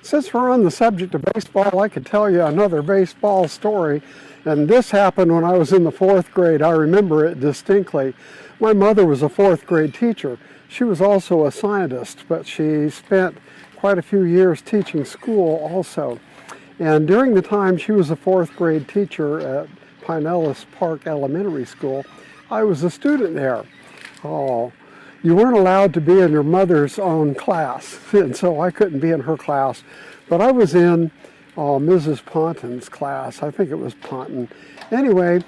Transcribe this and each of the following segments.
Since we're on the subject of baseball, I could tell you another baseball story. And this happened when I was in the 4th grade. I remember it distinctly. My mother was a 4th grade teacher. She was also a scientist, but she spent quite a few years teaching school also. And during the time she was a 4th grade teacher at Pinellas Park Elementary School, I was a student there. Oh, you weren't allowed to be in your mother's own class, and so I couldn't be in her class. But I was in Mrs. Ponton's class. I think it was Ponton. Anyway,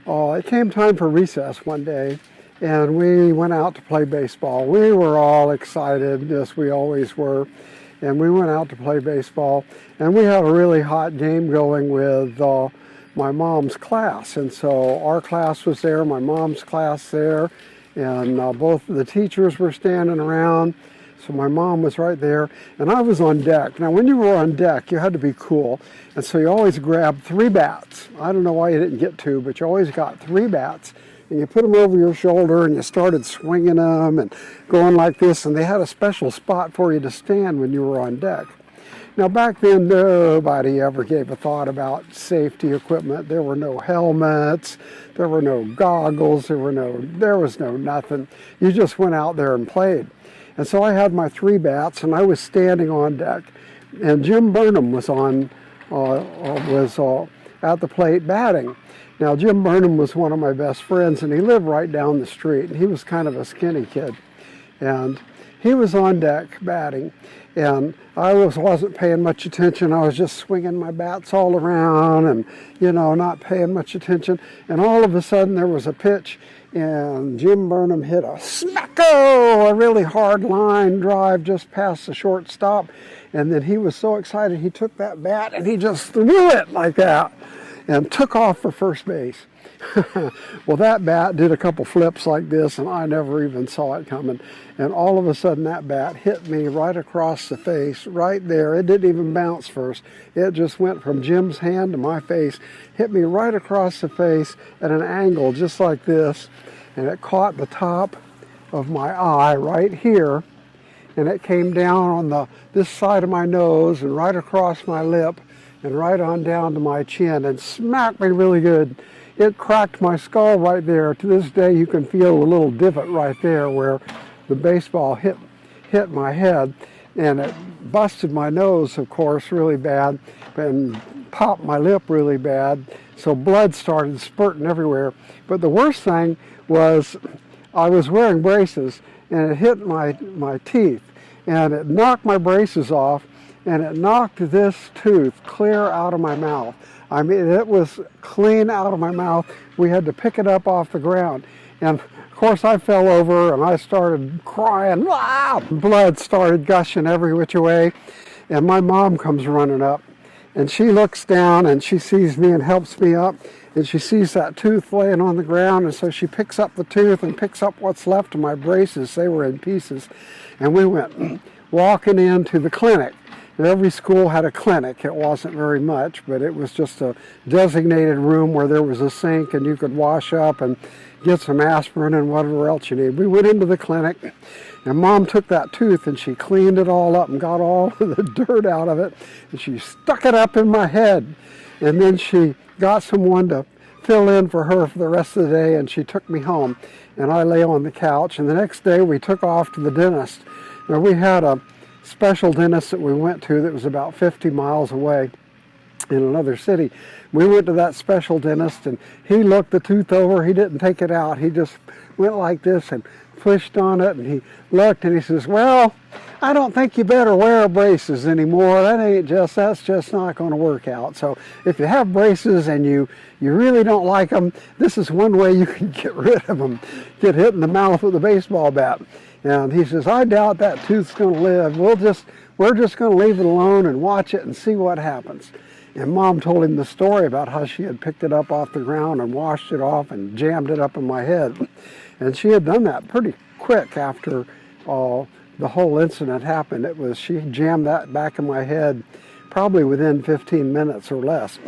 it came time for recess one day, and we went out to play baseball. We were all excited, as we always were, and we went out to play baseball. And we had a really hot game going with my mom's class. And so our class was there, my mom's class there, and both the teachers were standing around. So my mom was right there, and I was on deck. Now, when you were on deck, you had to be cool, and so you always grabbed 3 bats. I don't know why you didn't get 2, but you always got 3 bats, and you put them over your shoulder, and you started swinging them and going like this, and they had a special spot for you to stand when you were on deck. Now, back then, nobody ever gave a thought about safety equipment. There were no helmets, there were no goggles, there was no nothing. You just went out there and played. And so I had my 3 bats, and I was standing on deck, and Jim Burnham was at the plate batting. Now, Jim Burnham was one of my best friends, and he lived right down the street, and he was kind of a skinny kid. And he was on deck batting, and I wasn't paying much attention. I was just swinging my bats all around and, not paying much attention. And all of a sudden there was a pitch, and Jim Burnham hit a smacko, a really hard line drive just past the shortstop. And then he was so excited, he took that bat and he just threw it like that and took off for first base. Well, that bat did a couple flips like this, and I never even saw it coming. And all of a sudden, that bat hit me right across the face, right there. It didn't even bounce first. It just went from Jim's hand to my face, hit me right across the face at an angle just like this. And it caught the top of my eye right here, and it came down on this side of my nose and right across my lip and right on down to my chin and smacked me really good. It cracked my skull right there. To this day, you can feel a little divot right there where the baseball hit my head, and it busted my nose, of course, really bad, and popped my lip really bad. So blood started spurting everywhere. But the worst thing was I was wearing braces, and it hit my teeth, and it knocked my braces off, and it knocked this tooth clear out of my mouth. I mean, it was clean out of my mouth. We had to pick it up off the ground. And of course I fell over and I started crying. Ah! Blood started gushing every which way. And my mom comes running up, and she looks down and she sees me and helps me up. And she sees that tooth laying on the ground, and so she picks up the tooth and picks up what's left of my braces. They were in pieces. And we went walking into the clinic. Every school had a clinic. It wasn't very much, but it was just a designated room where there was a sink and you could wash up and get some aspirin and whatever else you need. We went into the clinic, and Mom took that tooth and she cleaned it all up and got all of the dirt out of it, and she stuck it up in my head. And then she got someone to fill in for her for the rest of the day, and she took me home, and I lay on the couch. And the next day we took off to the dentist. Now, we had a special dentist that we went to that was about 50 miles away in another city. We went to that special dentist, and he looked the tooth over. He didn't take it out. He just went like this and pushed on it, and he looked and he says, "Well, I don't think you better wear braces anymore. That's just not going to work out. So if you have braces and you really don't like them, this is one way you can get rid of them. Get hit in the mouth with a baseball bat." And he says, "I doubt that tooth's going to live. We're just going to leave it alone and watch it and see what happens." And Mom told him the story about how she had picked it up off the ground and washed it off and jammed it up in my head. And she had done that pretty quick after the whole incident happened. She jammed that back in my head probably within 15 minutes or less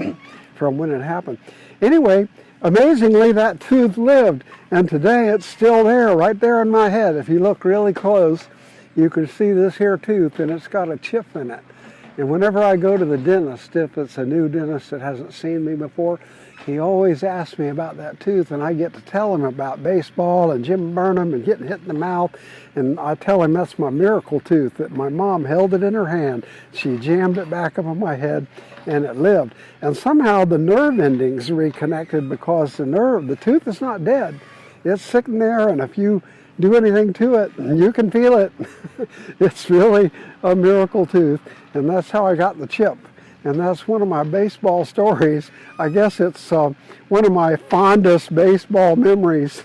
from when it happened. Anyway, amazingly, that tooth lived, and today it's still there, right there in my head. If you look really close, you can see this here tooth, and it's got a chip in it. And whenever I go to the dentist, if it's a new dentist that hasn't seen me before, he always asks me about that tooth, and I get to tell him about baseball and Jim Burnham and getting hit in the mouth. And I tell him that's my miracle tooth, that my mom held it in her hand. She jammed it back up on my head, and it lived. And somehow the nerve endings reconnected, because the tooth is not dead. It's sitting there, and if you do anything to it, you can feel it. It's really a miracle tooth, and that's how I got the chip. And that's one of my baseball stories. I guess it's one of my fondest baseball memories.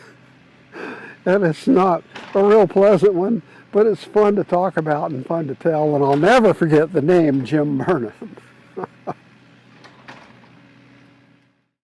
And it's not a real pleasant one, but it's fun to talk about and fun to tell, and I'll never forget the name Jim Burnham.